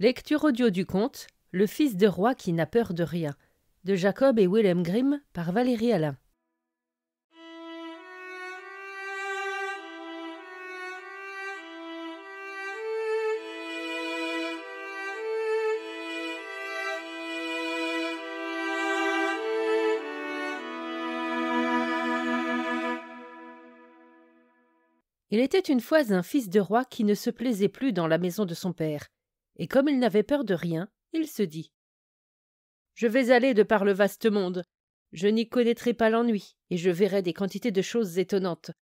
Lecture audio du conte Le fils de roi qui n'a peur de rien de Jacob et Wilhelm Grimm par Valérie Alain. Il était une fois un fils de roi qui ne se plaisait plus dans la maison de son père, et comme il n'avait peur de rien, il se dit « Je vais aller de par le vaste monde, je n'y connaîtrai pas l'ennui, et je verrai des quantités de choses étonnantes. »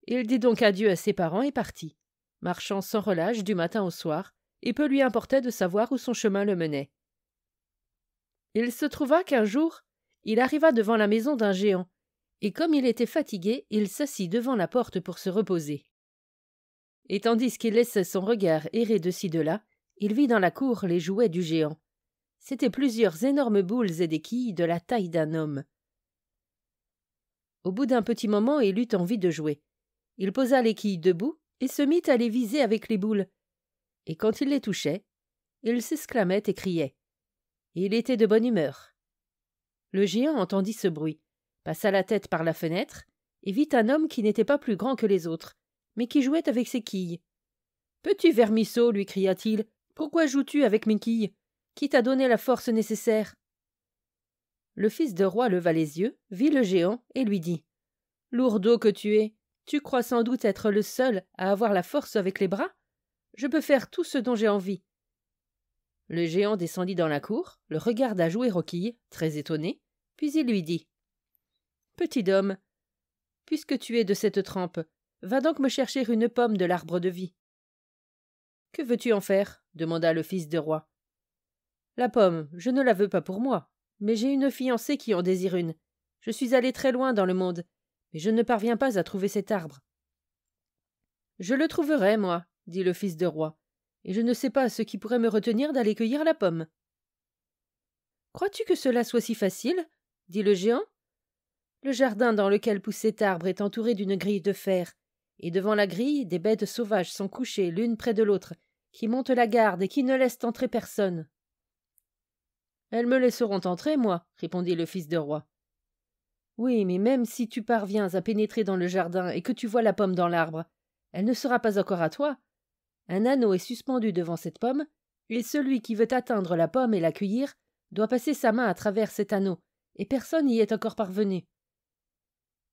Il dit donc adieu à ses parents et partit, marchant sans relâche du matin au soir, et peu lui importait de savoir où son chemin le menait. Il se trouva qu'un jour, il arriva devant la maison d'un géant, et comme il était fatigué, il s'assit devant la porte pour se reposer. Et tandis qu'il laissait son regard errer de ci de là, il vit dans la cour les jouets du géant. C'étaient plusieurs énormes boules et des quilles de la taille d'un homme. Au bout d'un petit moment, il eut envie de jouer. Il posa les quilles debout et se mit à les viser avec les boules. Et quand il les touchait, il s'exclamait et criait. Il était de bonne humeur. Le géant entendit ce bruit, passa la tête par la fenêtre et vit un homme qui n'était pas plus grand que les autres, mais qui jouait avec ses quilles. « Petit vermisseau, lui cria-t-il, pourquoi joues-tu avec mes quilles? Qui t'a donné la force nécessaire ?» Le fils de roi leva les yeux, vit le géant et lui dit « Lourdeau que tu es, tu crois sans doute être le seul à avoir la force avec les bras? Je peux faire tout ce dont j'ai envie. » Le géant descendit dans la cour, le regarda jouer aux quilles, très étonné, puis il lui dit « Petit homme, puisque tu es de cette trempe, va donc me chercher une pomme de l'arbre de vie. »« Que veux-tu en faire ?» demanda le fils de roi. « La pomme, je ne la veux pas pour moi, mais j'ai une fiancée qui en désire une. Je suis allé très loin dans le monde, mais je ne parviens pas à trouver cet arbre. »« Je le trouverai, moi, dit le fils de roi, et je ne sais pas ce qui pourrait me retenir d'aller cueillir la pomme. »« Crois-tu que cela soit si facile ?» dit le géant. « Le jardin dans lequel pousse cet arbre est entouré d'une grille de fer, et devant la grille, des bêtes sauvages sont couchées l'une près de l'autre, qui montent la garde et qui ne laissent entrer personne. »« Elles me laisseront entrer, moi, répondit le fils de roi. »« Oui, mais même si tu parviens à pénétrer dans le jardin et que tu vois la pomme dans l'arbre, elle ne sera pas encore à toi. Un anneau est suspendu devant cette pomme, et celui qui veut atteindre la pomme et la cueillir doit passer sa main à travers cet anneau, et personne n'y est encore parvenu. »«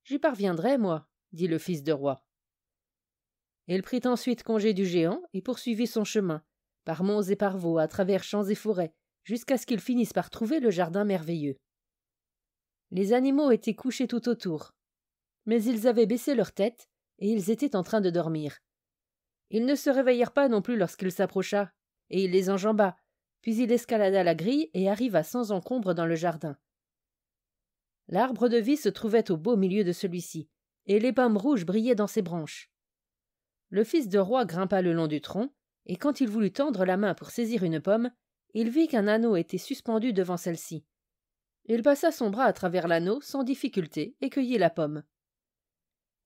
J'y parviendrai, moi, dit le fils de roi. Il prit ensuite congé du géant et poursuivit son chemin, par monts et par vaux, à travers champs et forêts, jusqu'à ce qu'il finisse par trouver le jardin merveilleux. Les animaux étaient couchés tout autour, mais ils avaient baissé leur tête et ils étaient en train de dormir. Ils ne se réveillèrent pas non plus lorsqu'il s'approcha, et il les enjamba, puis il escalada la grille et arriva sans encombre dans le jardin. L'arbre de vie se trouvait au beau milieu de celui-ci, et les pommes rouges brillaient dans ses branches. Le fils de roi grimpa le long du tronc, et quand il voulut tendre la main pour saisir une pomme, il vit qu'un anneau était suspendu devant celle-ci. Il passa son bras à travers l'anneau sans difficulté et cueillit la pomme.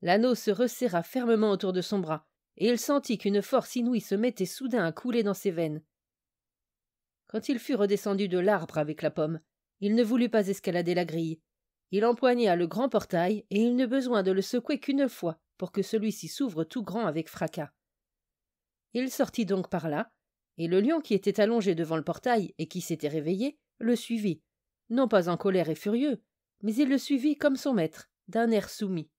L'anneau se resserra fermement autour de son bras, et il sentit qu'une force inouïe se mettait soudain à couler dans ses veines. Quand il fut redescendu de l'arbre avec la pomme, il ne voulut pas escalader la grille. Il empoigna le grand portail, et il n'eut besoin de le secouer qu'une fois pour que celui-ci s'ouvre tout grand avec fracas. Il sortit donc par là, et le lion qui était allongé devant le portail et qui s'était réveillé le suivit, non pas en colère et furieux, mais il le suivit comme son maître, d'un air soumis.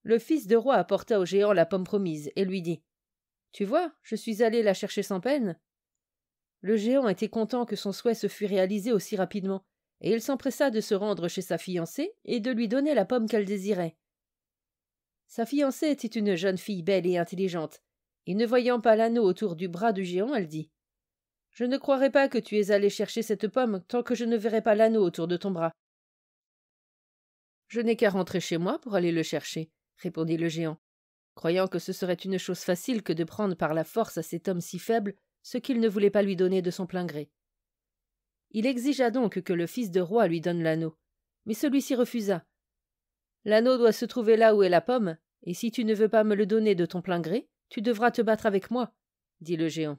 Le fils de roi apporta au géant la pomme promise et lui dit « Tu vois, je suis allé la chercher sans peine. » Le géant était content que son souhait se fût réalisé aussi rapidement, et il s'empressa de se rendre chez sa fiancée et de lui donner la pomme qu'elle désirait. Sa fiancée était une jeune fille belle et intelligente, et ne voyant pas l'anneau autour du bras du géant, elle dit « Je ne croirai pas que tu es allé chercher cette pomme tant que je ne verrai pas l'anneau autour de ton bras. »« Je n'ai qu'à rentrer chez moi pour aller le chercher, » répondit le géant, croyant que ce serait une chose facile que de prendre par la force à cet homme si faible ce qu'il ne voulait pas lui donner de son plein gré. Il exigea donc que le fils de roi lui donne l'anneau, mais celui-ci refusa. « L'anneau doit se trouver là où est la pomme, et si tu ne veux pas me le donner de ton plein gré, tu devras te battre avec moi. » dit le géant.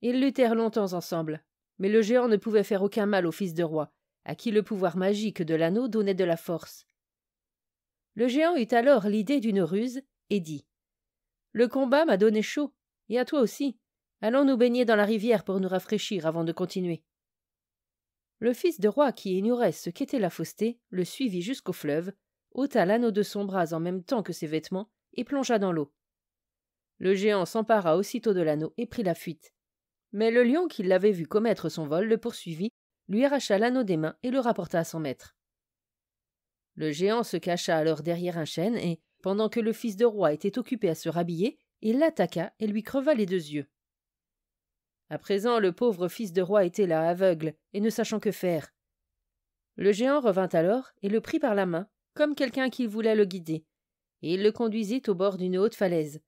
Ils luttèrent longtemps ensemble, mais le géant ne pouvait faire aucun mal au fils de roi, à qui le pouvoir magique de l'anneau donnait de la force. Le géant eut alors l'idée d'une ruse et dit « Le combat m'a donné chaud, et à toi aussi. Allons nous baigner dans la rivière pour nous rafraîchir avant de continuer. » Le fils de roi, qui ignorait ce qu'était la fausseté, le suivit jusqu'au fleuve, ôta l'anneau de son bras en même temps que ses vêtements et plongea dans l'eau. Le géant s'empara aussitôt de l'anneau et prit la fuite. Mais le lion, qui l'avait vu commettre son vol, le poursuivit, lui arracha l'anneau des mains et le rapporta à son maître. Le géant se cacha alors derrière un chêne et, pendant que le fils de roi était occupé à se rhabiller, il l'attaqua et lui creva les 2 yeux. À présent, le pauvre fils de roi était là, aveugle, et ne sachant que faire. Le géant revint alors et le prit par la main, comme quelqu'un qui voulait le guider, et il le conduisit au bord d'une haute falaise.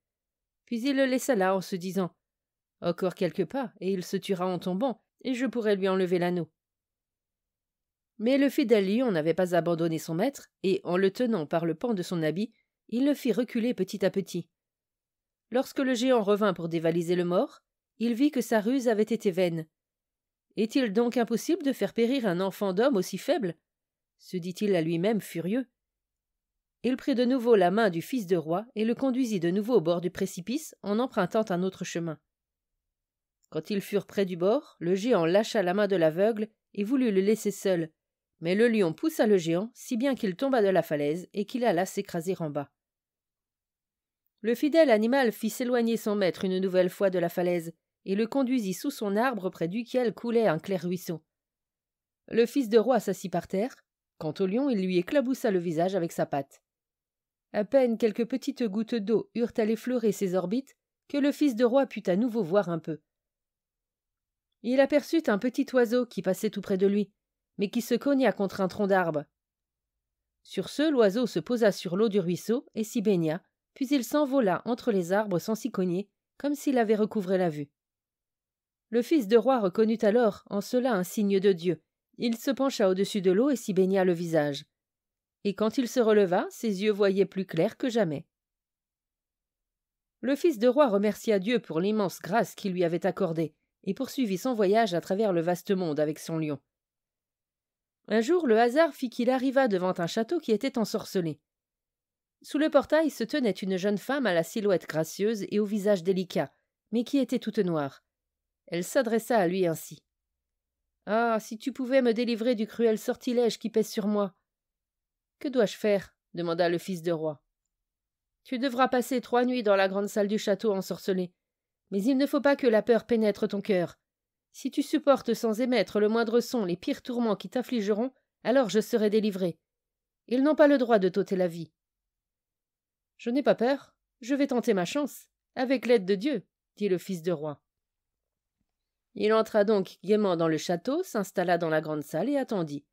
Puis il le laissa là en se disant « Encore quelques pas, et il se tuera en tombant, et je pourrai lui enlever l'anneau. » Mais le fidèle lion n'avait pas abandonné son maître, et, en le tenant par le pan de son habit, il le fit reculer petit à petit. Lorsque le géant revint pour dévaliser le mort, il vit que sa ruse avait été vaine. Est-il donc impossible de faire périr un enfant d'homme aussi faible? Se dit-il à lui-même furieux. Il prit de nouveau la main du fils de roi et le conduisit de nouveau au bord du précipice en empruntant un autre chemin. Quand ils furent près du bord, le géant lâcha la main de l'aveugle et voulut le laisser seul, mais le lion poussa le géant si bien qu'il tomba de la falaise et qu'il alla s'écraser en bas. Le fidèle animal fit s'éloigner son maître une nouvelle fois de la falaise et le conduisit sous son arbre près duquel coulait un clair ruisseau. Le fils de roi s'assit par terre. Quant au lion, il lui éclaboussa le visage avec sa patte. À peine quelques petites gouttes d'eau eurent à effleurer ses orbites que le fils de roi put à nouveau voir un peu. Il aperçut un petit oiseau qui passait tout près de lui, mais qui se cogna contre un tronc d'arbre. Sur ce, l'oiseau se posa sur l'eau du ruisseau et s'y baigna, puis il s'envola entre les arbres sans s'y cogner, comme s'il avait recouvré la vue. Le fils de roi reconnut alors en cela un signe de Dieu. Il se pencha au-dessus de l'eau et s'y baigna le visage. Et quand il se releva, ses yeux voyaient plus clair que jamais. Le fils de roi remercia Dieu pour l'immense grâce qu'il lui avait accordée et poursuivit son voyage à travers le vaste monde avec son lion. Un jour, le hasard fit qu'il arriva devant un château qui était ensorcelé. Sous le portail se tenait une jeune femme à la silhouette gracieuse et au visage délicat, mais qui était toute noire. Elle s'adressa à lui ainsi. « Ah, si tu pouvais me délivrer du cruel sortilège qui pèse sur moi !»« Que dois-je faire ?» demanda le fils de roi. « Tu devras passer 3 nuits dans la grande salle du château ensorcelé. Mais il ne faut pas que la peur pénètre ton cœur. Si tu supportes sans émettre le moindre son les pires tourments qui t'affligeront, alors je serai délivré. Ils n'ont pas le droit de t'ôter la vie. »« Je n'ai pas peur, je vais tenter ma chance, avec l'aide de Dieu, » dit le fils de roi. Il entra donc gaiement dans le château, s'installa dans la grande salle et attendit.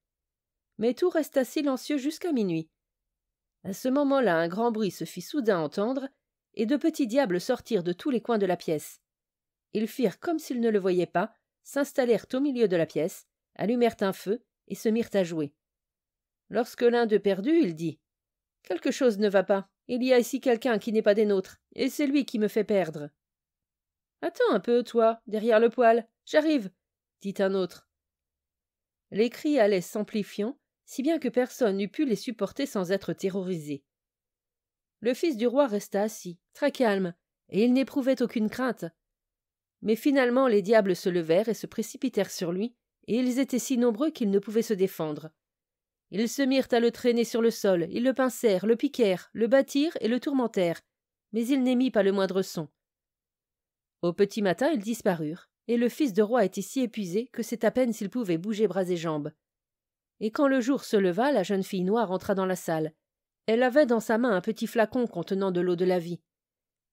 Mais tout resta silencieux jusqu'à minuit. À ce moment-là, un grand bruit se fit soudain entendre, et 2 petits diables sortirent de tous les coins de la pièce. Ils firent comme s'ils ne le voyaient pas, s'installèrent au milieu de la pièce, allumèrent un feu et se mirent à jouer. Lorsque l'un d'eux perdut, il dit « Quelque chose ne va pas. Il y a ici quelqu'un qui n'est pas des nôtres, et c'est lui qui me fait perdre. »« Attends un peu, toi, derrière le poêle. J'arrive, » dit un autre. Les cris allaient s'amplifiant, si bien que personne n'eût pu les supporter sans être terrorisé. Le fils du roi resta assis, très calme, et il n'éprouvait aucune crainte. Mais finalement les diables se levèrent et se précipitèrent sur lui, et ils étaient si nombreux qu'ils ne pouvaient se défendre. Ils se mirent à le traîner sur le sol, ils le pincèrent, le piquèrent, le battirent et le tourmentèrent, mais il n'émit pas le moindre son. Au petit matin, ils disparurent, et le fils de roi était si épuisé que c'est à peine s'il pouvait bouger bras et jambes. Et quand le jour se leva, la jeune fille noire entra dans la salle. Elle avait dans sa main un petit flacon contenant de l'eau de la vie.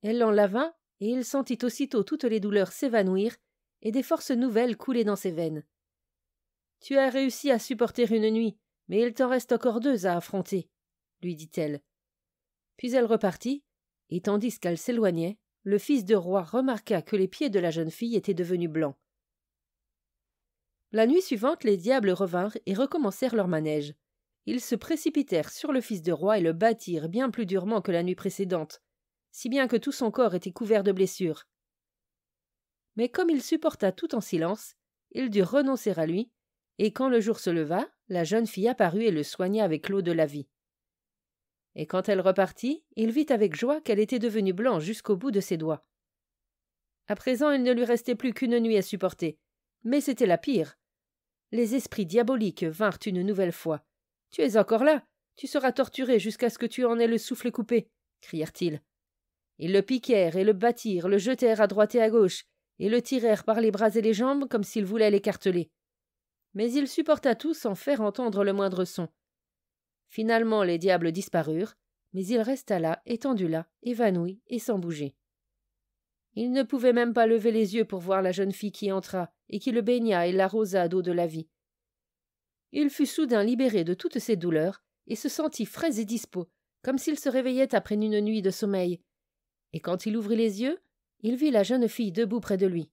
Elle l'en lava, et il sentit aussitôt toutes les douleurs s'évanouir et des forces nouvelles couler dans ses veines. « Tu as réussi à supporter une nuit, mais il t'en reste encore 2 à affronter, » lui dit-elle. Puis elle repartit, et tandis qu'elle s'éloignait, le fils de roi remarqua que les pieds de la jeune fille étaient devenus blancs. La nuit suivante, les diables revinrent et recommencèrent leur manège. Ils se précipitèrent sur le fils de roi et le battirent bien plus durement que la nuit précédente, si bien que tout son corps était couvert de blessures. Mais comme il supporta tout en silence, il dut renoncer à lui, et quand le jour se leva, la jeune fille apparut et le soigna avec l'eau de la vie. Et quand elle repartit, il vit avec joie qu'elle était devenue blanche jusqu'au bout de ses doigts. À présent, il ne lui restait plus qu'une nuit à supporter, mais c'était la pire. Les esprits diaboliques vinrent une nouvelle fois. « Tu es encore là, tu seras torturé jusqu'à ce que tu en aies le souffle coupé !» crièrent-ils. Ils le piquèrent et le battirent, le jetèrent à droite et à gauche, et le tirèrent par les bras et les jambes comme s'ils voulaient l'écarteler. Mais il supporta tout sans faire entendre le moindre son. Finalement, les diables disparurent, mais il resta là, étendu là, évanoui et sans bouger. Il ne pouvait même pas lever les yeux pour voir la jeune fille qui entra et qui le baigna et l'arrosa d'eau de la vie. Il fut soudain libéré de toutes ses douleurs et se sentit frais et dispos, comme s'il se réveillait après une nuit de sommeil. Et quand il ouvrit les yeux, il vit la jeune fille debout près de lui.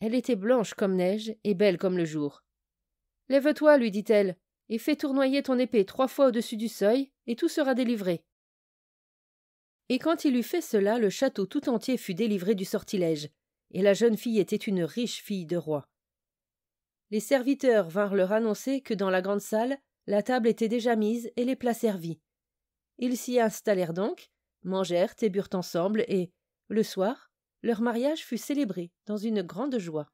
Elle était blanche comme neige et belle comme le jour. « Lève-toi, lui dit-elle, et fais tournoyer ton épée 3 fois au-dessus du seuil, et tout sera délivré. » Et quand il eut fait cela, le château tout entier fut délivré du sortilège, et la jeune fille était une riche fille de roi. Les serviteurs vinrent leur annoncer que dans la grande salle, la table était déjà mise et les plats servis. Ils s'y installèrent donc, mangèrent et burent ensemble, et, le soir, leur mariage fut célébré dans une grande joie.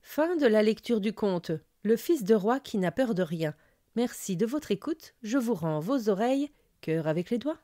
Fin de la lecture du conte « Le fils de roi qui n'a peur de rien ». Merci de votre écoute, je vous rends vos oreilles, cœur avec les doigts.